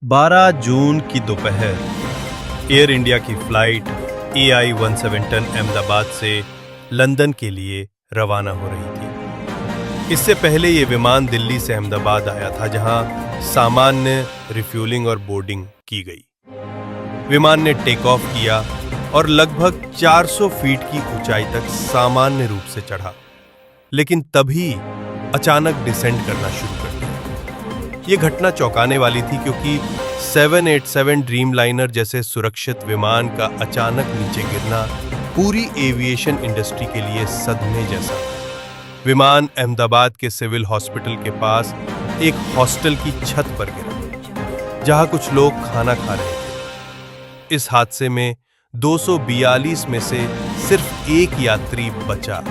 12 जून की दोपहर air India की फ्लाइट AI-117 अहमदाबाद से लंदन के लिए रवाना हो रही थी। इससे पहले ये विमान दिल्ली से अहमदाबाद आया था, जहां सामान्य रिफ्यूलिंग और बोर्डिंग की गई। विमान ने टेक ऑफ किया और लगभग 400 फीट की ऊंचाई तक सामान्य रूप से चढ़ा, लेकिन तभी अचानक डिसेंड करना शुरू कर दिया। ये घटना चौंकाने वाली थी, क्योंकि 787 ड्रीमलाइनर जैसे सुरक्षित विमान का अचानक नीचे गिरना पूरी एविएशन इंडस्ट्री के लिए सदमे जैसा था। विमान अहमदाबाद के सिविल हॉस्पिटल के पास एक हॉस्टल की छत पर गिरा, जहां कुछ लोग खाना खा रहे थे। इस हादसे में 242 में से सिर्फ एक यात्री बचा,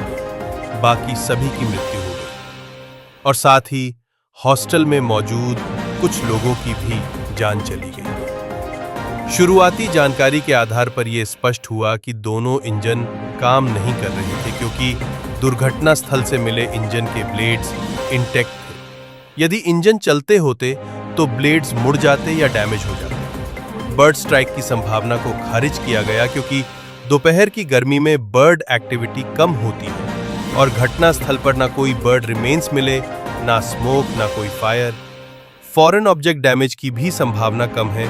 बाकी सभी की मृत्यु हो गई और साथ ही हॉस्टल में मौजूद कुछ लोगों की भी जान चली गई। शुरुआती जानकारी के आधार पर यह स्पष्ट हुआ कि दोनों इंजन काम नहीं कर रहे थे, क्योंकि दुर्घटना स्थल से मिले इंजन के ब्लेड्स इंटैक्ट थे। यदि इंजन चलते होते तो ब्लेड्स मुड़ जाते या डैमेज हो जाते। बर्ड स्ट्राइक की संभावना को खारिज किया गया, क्योंकि दोपहर की गर्मी में बर्ड एक्टिविटी कम होती है और घटना स्थल पर ना कोई बर्ड रिमेन्स मिले, ना स्मोक, ना कोई फायर। फॉरेन ऑब्जेक्ट डैमेज की भी संभावना कम है,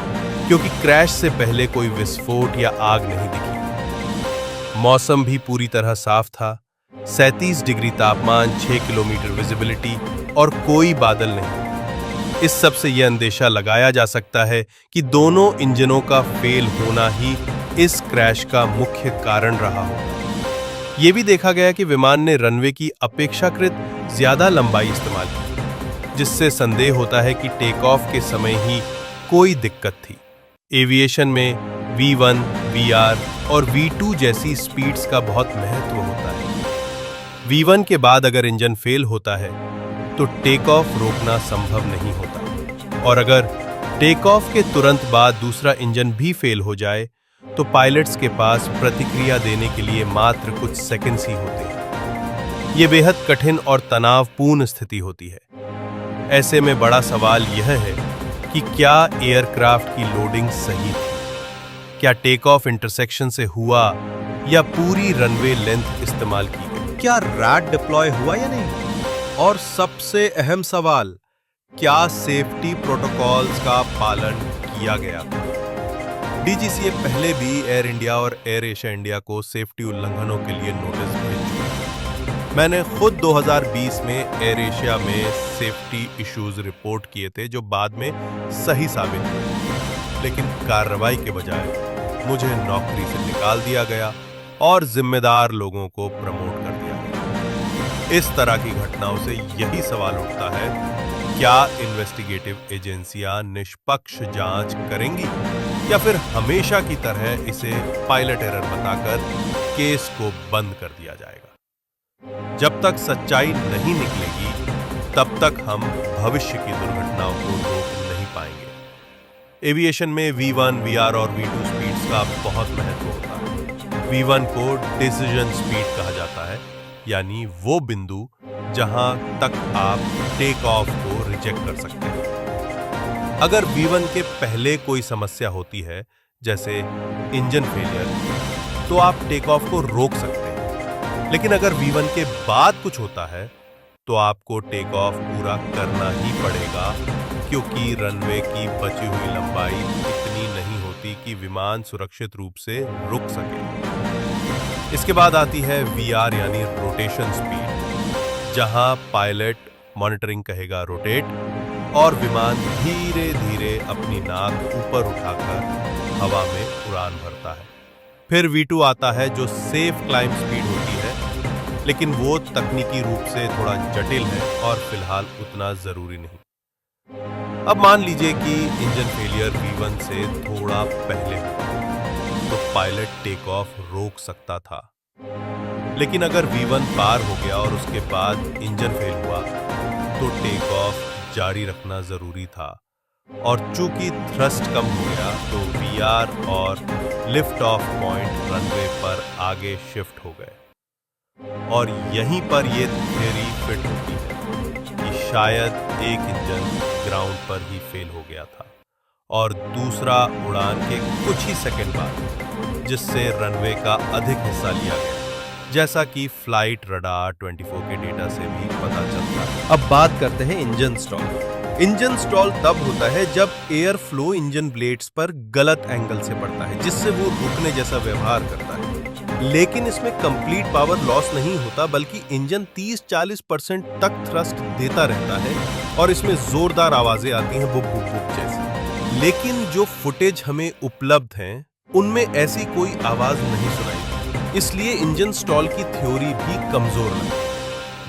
क्योंकि क्रैश से पहले कोई विस्फोट या आग नहीं दिखी। मौसम भी पूरी तरह साफ था। 37 डिग्री तापमान, 6 किलोमीटर विजिबिलिटी और कोई बादल नहीं। इस सब से यह अंदेशा लगाया जा सकता है कि दोनों इंजनों का फेल होना ही इस क्रैश का मुख्य कारण रहा होगा। यह भी देखा गया कि विमान ने रनवे की अपेक्षाकृत ज्यादा लंबाई इस्तेमाल की, जिससे संदेह होता है कि टेक ऑफ के समय ही कोई दिक्कत थी। एविएशन में V1, VR और V2 जैसी स्पीड्स का बहुत महत्व होता है। V1 के बाद अगर इंजन फेल होता है तो टेक ऑफ रोकना संभव नहीं होता, और अगर टेक ऑफ के तुरंत बाद दूसरा इंजन भी फेल हो जाए तो पायलट्स के पास प्रतिक्रिया देने के लिए मात्र कुछ सेकंड्स ही होते हैं। ये बेहद कठिन और तनावपूर्ण स्थिति होती है। ऐसे में बड़ा सवाल यह है कि क्या एयरक्राफ्ट की लोडिंग सही थी? क्या टेक ऑफ इंटरसेक्शन से हुआ या पूरी रनवे लेंथ इस्तेमाल की गई? क्या रैट डिप्लॉय हुआ या नहीं? और सबसे अहम सवाल, क्या सेफ्टी प्रोटोकॉल्स का पालन किया गया था? DGCA पहले भी एयर इंडिया और एयर एशिया इंडिया को सेफ्टी उल्लंघनों के लिए नोटिस भेज चुका है। मैंने खुद 2020 में एयर एशिया में सेफ्टी इश्यूज रिपोर्ट किए थे, जो बाद में सही साबित हुए, लेकिन कार्रवाई के बजाय मुझे नौकरी से निकाल दिया गया और जिम्मेदार लोगों को प्रमोट कर दिया गया। इस तरह की घटनाओं से यही सवाल उठता है, क्या इन्वेस्टिगेटिव एजेंसियां निष्पक्ष जांच करेंगी या फिर हमेशा की तरह इसे पायलट एरर बताकर केस को बंद कर दिया जाएगा? जब तक सच्चाई नहीं निकलेगी, तब तक हम भविष्य की दुर्घटनाओं को रोक नहीं पाएंगे। एविएशन में V1, VR और V2 स्पीड्स का बहुत महत्व होता है। V1 को डिसीजन स्पीड कहा जाता है, यानी वो बिंदु जहां तक आप टेक ऑफ को रिजेक्ट कर सकते हैं। अगर V1 के पहले कोई समस्या होती है, जैसे इंजन फेलियर, तो आप टेक ऑफ को रोक सकते हैं। लेकिन अगर V1 के बाद कुछ होता है तो आपको टेक ऑफ पूरा करना ही पड़ेगा, क्योंकि रनवे की बची हुई लंबाई इतनी नहीं होती कि विमान सुरक्षित रूप से रुक सके। इसके बाद आती है VR यानी रोटेशन स्पीड, जहां पायलट मॉनिटरिंग कहेगा रोटेट और विमान धीरे धीरे अपनी नाक ऊपर उठाकर हवा में उड़ान भरता है। फिर V2 आता है, जो सेफ क्लाइंब स्पीड होती है, लेकिन वो तकनीकी रूप से थोड़ा जटिल है और फिलहाल उतना जरूरी नहीं। अब मान लीजिए कि इंजन फेलियर V1 से थोड़ा पहले हो, तो पायलट टेक ऑफ रोक सकता था। लेकिन अगर V1 पार हो गया और उसके बाद इंजन फेल हुआ, तो टेक ऑफ जारी रखना जरूरी था, और चूंकि थ्रस्ट कम हो गया तो VR और लिफ्ट ऑफ पॉइंट रनवे पर आगे शिफ्ट हो गए। और यहीं पर यह थ्योरी फिट होती है कि शायद एक इंजन ग्राउंड पर ही फेल हो गया था और दूसरा उड़ान के कुछ ही सेकंड बाद, जिससे रनवे का अधिक हिस्सा लिया गया, जैसा कि फ्लाइट रडार 24 के डेटा से भी पता चलता है। अब बात करते हैं इंजन स्टॉल। इंजन स्टॉल तब होता है जब एयर फ्लो इंजन ब्लेड्स पर गलत एंगल से पड़ता है, जिससे वो रुकने जैसा व्यवहार करता है। लेकिन इसमें कंप्लीट पावर लॉस नहीं होता, बल्कि इंजन 30-40% तक थ्रस्ट देता रहता है और इसमें जोरदार आवाजें आती हैं, बुक बुक बुक जैसी। लेकिन जो फुटेज हमें उपलब्ध हैं, उनमें ऐसी कोई आवाज नहीं सुनाई दी। इसलिए इंजन स्टॉल की थ्योरी भी कमजोर लगी।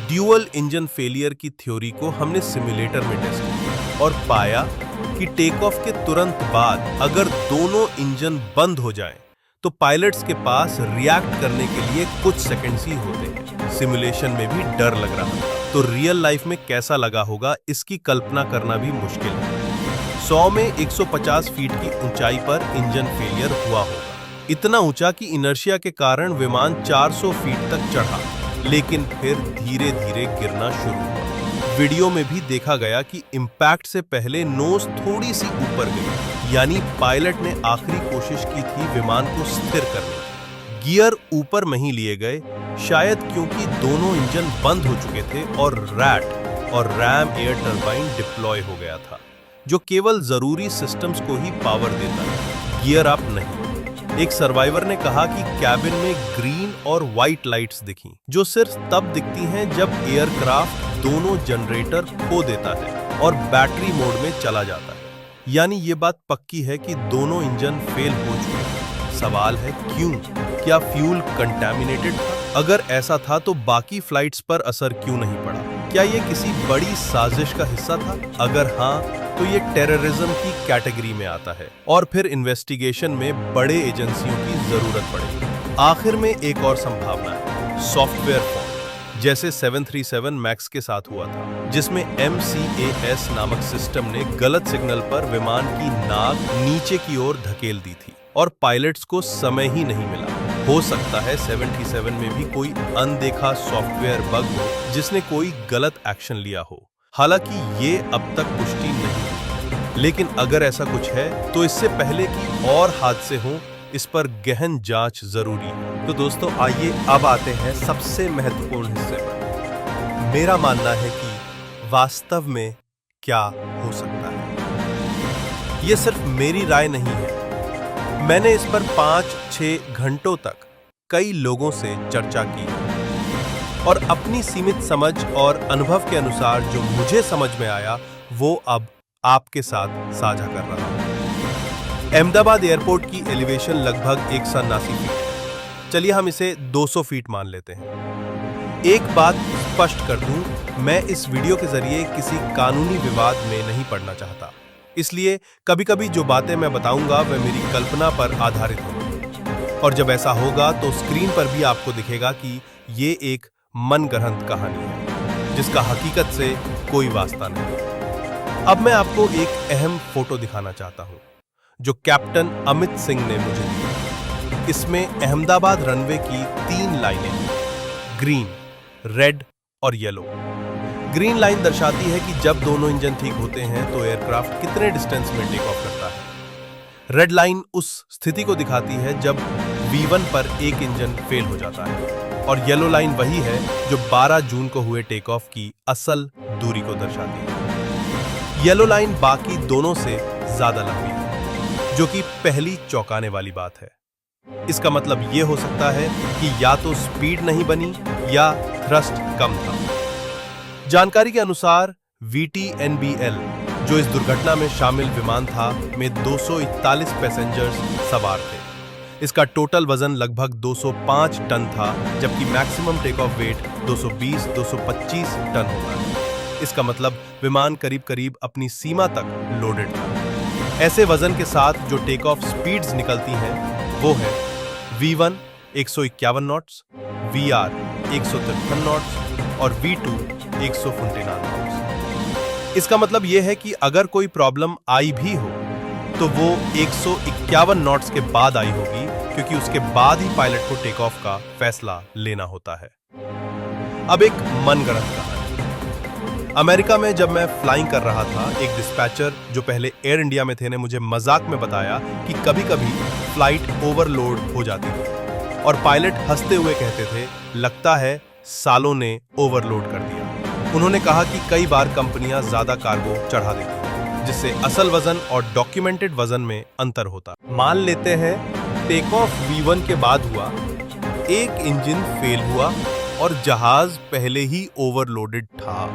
ड्यूअल इंजन फेलियर की थ्योरी को हमने सिमुलेटर में टेस्ट किया और पाया कि टेक ऑफ के तुरंत बाद अगर दोनों इंजन बंद हो जाएं, तो पायलट्स के पास रिएक्ट करने के लिए कुछ सेकंड्स ही होते हैं। सिमुलेशन में भी डर लग रहा था, तो रियल लाइफ में कैसा लगा होगा इसकी कल्पना करना भी मुश्किल है। 100 में 150 फीट की ऊंचाई पर इंजन फेलियर हुआ होगा, इतना ऊंचा कि इनर्शिया के कारण विमान 400 फीट तक चढ़ा, लेकिन फिर धीरे धीरे गिरना शुरू हुआ। वीडियो में भी देखा गया कि इंपैक्ट से पहले नोज थोड़ी सी ऊपर गई, यानी पायलट ने आखिरी कोशिश की थी विमान को स्थिर करने की। गियर ऊपर नहीं लिए गए, शायद क्योंकि दोनों इंजन बंद हो चुके थे और रैट और रैम एयर टरबाइन डिप्लॉय हो गया था, जो केवल जरूरी सिस्टम्स को ही पावर देता है, गियर अप नहीं। एक सर्वाइवर ने कहा कि कैबिन में ग्रीन और व्हाइट लाइट्स दिखीं, जो सिर्फ तब दिखती हैं जब एयरक्राफ्ट दोनों जनरेटर खो देता है और बैटरी मोड में चला जाता है। यानी ये बात पक्की है कि दोनों इंजन फेल हो चुके हैं। सवाल है क्यों? क्या फ्यूल कंटैमिनेटेड था? अगर ऐसा था तो बाकी फ्लाइट्स पर असर क्यों नहीं पड़ा? क्या ये किसी बड़ी साजिश का हिस्सा था? अगर हाँ, तो ये टेररिज्म की कैटेगरी में आता है और फिर इन्वेस्टिगेशन में बड़े एजेंसियों की जरूरत पड़ेगी। आखिर में एक और संभावना है, सॉफ्टवेयर फॉल्ट, जैसे 737 मैक्स के साथ हुआ था, जिसमें MCAS नामक सिस्टम ने गलत सिग्नल पर विमान की नाक नीचे की ओर धकेल दी थी और पायलट्स को समय ही नहीं मिला। हो सकता है 737 में भी कोई अनदेखा सॉफ्टवेयर बग हो जिसने कोई गलत एक्शन लिया हो। हालांकि ये अब तक पुष्टि नहीं हुई, लेकिन अगर ऐसा कुछ है तो इससे पहले कि और हादसे हों, इस पर गहन जांच जरूरी है। तो दोस्तों, आइए अब आते हैं सबसे महत्वपूर्ण हिस्से पर। मेरा मानना है कि वास्तव में क्या हो सकता है। ये सिर्फ मेरी राय नहीं है। मैंने इस पर 5-6 घंटों तक कई लोगों से चर्चा की है और अपनी सीमित समझ और अनुभव के अनुसार जो मुझे समझ में आया, वो अब आपके साथ साझा कर रहा हूं। अहमदाबाद एयरपोर्ट की एलिवेशन लगभग 189 फीट है। चलिए हम इसे 200 फीट मान लेते हैं। एक बात स्पष्ट कर दूं, मैं इस वीडियो के जरिए किसी कानूनी विवाद में नहीं पड़ना चाहता, इसलिए कभी-कभी जो बातें मैं बताऊंगा वह मेरी कल्पना पर आधारित होंगी, और जब ऐसा होगा तो स्क्रीन पर भी आपको दिखेगा कि ये एक मनगढ़ंत कहानी है जिसका हकीकत से कोई वास्ता नहीं। अब मैं आपको एक अहम फोटो दिखाना चाहता हूं जो कैप्टन अमित सिंह ने मुझे दी। इसमें अहमदाबाद रनवे की 3 लाइनें हैं, ग्रीन, रेड और येलो। ग्रीन लाइन दर्शाती है कि जब दोनों इंजन ठीक होते हैं तो एयरक्राफ्ट कितने डिस्टेंस में टेक ऑफ करता है। रेड लाइन उस स्थिति को दिखाती है जब V1 पर एक इंजन फेल हो जाता है, और येलो लाइन वही है जो 12 जून को हुए टेक ऑफ की असल दूरी को दर्शाती है। येलो लाइन बाकी दोनों से ज्यादा लंबी है, जो कि पहली चौंकाने वाली बात है। इसका मतलब यह हो सकता है कि या तो स्पीड नहीं बनी या थ्रस्ट कम था। जानकारी के अनुसार VTNBL, जो इस दुर्घटना में शामिल विमान था, में 241 पैसेंजर्स सवार थे। इसका टोटल वजन लगभग 205 टन था, जबकि maximum takeoff weight 220-225 ton होता है। इसका मतलब विमान करीब करीब अपनी सीमा तक लोडेड था। ऐसे वजन के साथ जो टेक ऑफ स्पीड्स निकलती हैं वो है V1 151 नॉट्स, VR 153 नॉट्स और V2 159 नॉट्स। इसका मतलब यह है कि अगर कोई प्रॉब्लम आई भी हो तो वो 151 नॉट्स के बाद आई होगी, क्योंकि उसके बाद ही पायलट को टेक ऑफ का फैसला लेना होता है। अब एक मनगढ़ंत कहानी। अमेरिका में जब मैं फ्लाइंग कर रहा था, एक डिस्पैचर जो पहले एयर इंडिया में थे ने मुझे मजाक में बताया कि कभी-कभी फ्लाइट ओवरलोड हो जाती है और पायलट हंसते हुए कहते थे, लगता है सालों ने ओवरलोड कर दिया। उन्होंने कहा कि कई बार कंपनियां ज्यादा कार्गो चढ़ा देती हैं, जिससे असल वजन और डॉक्यूमेंटेड वजन में अंतर होता। मान लेते हैं टेक ऑफ V1 के बाद हुआ, एक इंजन फेल हुआ और जहाज पहले ही ओवरलोडेड था,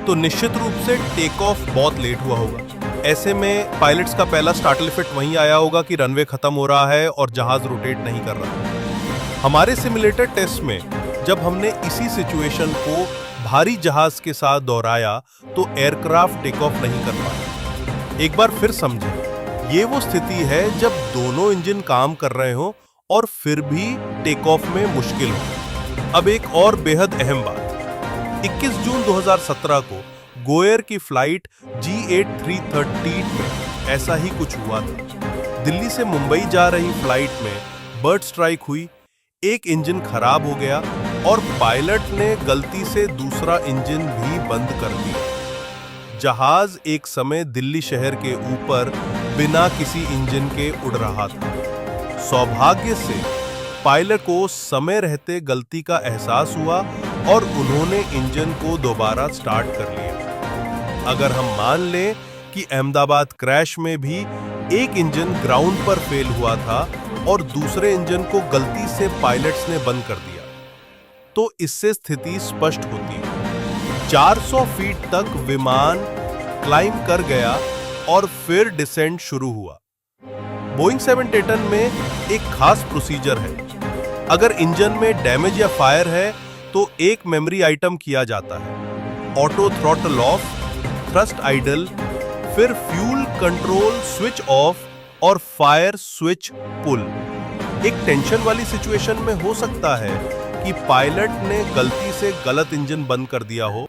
तो निश्चित रूप से टेक ऑफ बहुत लेट हुआ होगा। ऐसे में पायलट्स का पहला स्टार्टल इफेक्ट वहीं आया होगा कि रनवे खत्म हो रहा है और जहाज रोटेट नहीं कर रहा। हमारे सिमुलेटर टेस्ट में जब हमने इसी सिचुएशन को भारी जहाज के साथ दोहराया तो एयरक्राफ्ट टेक ऑफ नहीं कर पाया। एक बार फिर समझें, ये वो स्थिति है जब दोनों इंजन काम कर रहे हो और फिर भी टेक ऑफ में मुश्किल हो। अब एक और बेहद अहम बात, 21 जून 2017 को गोएयर की फ्लाइट G8-330 में ऐसा ही कुछ हुआ था। दिल्ली से मुंबई जा रही फ्लाइट में बर्ड स्ट्राइक हुई, एक इंजन खराब हो गया और पायलट ने गलती से दूसरा इंजन भी बंद कर दिया। जहाज एक समय दिल्ली शहर के ऊपर बिना किसी इंजन के उड़ रहा था। सौभाग्य से पायलट को समय रहते गलती का एहसास हुआ और उन्होंने इंजन को दोबारा स्टार्ट कर लिया। अगर हम मान लें कि अहमदाबाद क्रैश में भी एक इंजन ग्राउंड पर फेल हुआ था और दूसरे इंजन को गलती से पायलट्स ने बंद कर दिया, तो इससे स्थिति स्पष्ट होती है। 400 फीट तक विमान क्लाइंब कर गया और फिर डिसेंट शुरू हुआ। बोइंग 787 में एक खास प्रोसीजर है। अगर इंजन में डैमेज या फायर है तो एक मेमोरी आइटम किया जाता है, auto throttle off, thrust idle, फिर फ्यूल कंट्रोल स्विच ऑफ और फायर स्विच पुल। एक टेंशन वाली सिचुएशन में हो सकता है कि पायलट ने गलती से गलत इंजन बंद कर दिया हो